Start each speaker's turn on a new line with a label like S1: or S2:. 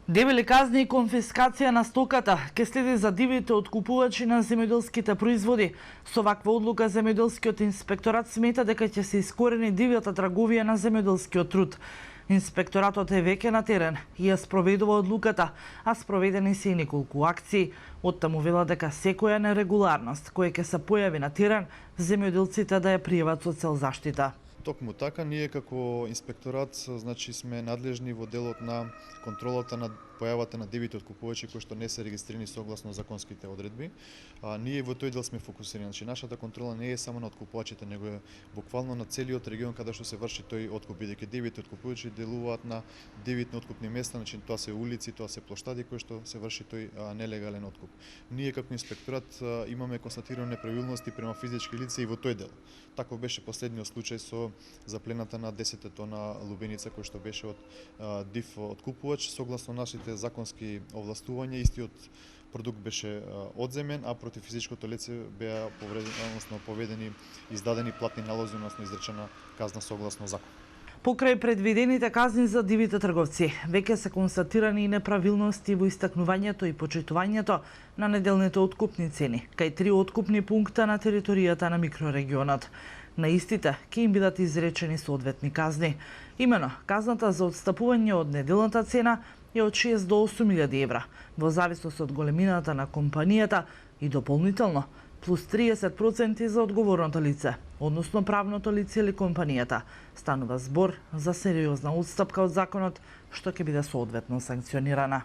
S1: Дебели казни и конфискација на стоката ке следи за дивите откупувачи на земјоделските производи. Со ваква одлука земјоделскиот инспекторат смета дека ќе се искорени дивјата трговија на земјоделскиот труд. Инспекторатот е веќе на терен и ја спроведува одлуката, а спроведени се и неколку акции. Оттаму вела дека секоја нерегуларност која ќе се појави на терен, земјоделците да ја пријават со цел заштита.
S2: Токму така, ние како инспекторат сме надлежни во делот на контролата на појавата на дивите откупувачи кои што не се регистрирани согласно законските одредби. Ние во тој дел сме фокусирани. Нашата контрола не е само на откупувачите, него е буквално на целиот регион каде што се врши тој откуп, бидејќи дивите откупувачи делуваат на дивите откупни места, тоа се улици, тоа се плоштади кои што се врши тој нелегален откуп. Ние како инспекторат имаме констатирани неправилности према физички лица и во тој дел. Таков беше последниот случај со заплената на 10 тона лубеница кој што беше од див откупувач. Согласно нашите законски овластувања, истиот продукт беше одземен, а против физичкото лице беа поведени издадени платни налози, односно изречена казна согласно закон.
S1: Покрај предвидените казни за дивите трговци, веќе се констатирани и неправилности во истакнувањето и почитувањето на неделните откупни цени, кај 3 откупни пункта на територијата на микрорегионот. На истите ќе им бидат изречени соодветни казни. Имено, казната за отстапување од неделната цена е од 6 до 8.000 евра, во зависност од големината на компанијата и дополнително плюс 30% за одговорното лице, односно правното лице или компанијата. Станува збор за сериозна отстапка од законот, што ќе биде соодветно санкционирана.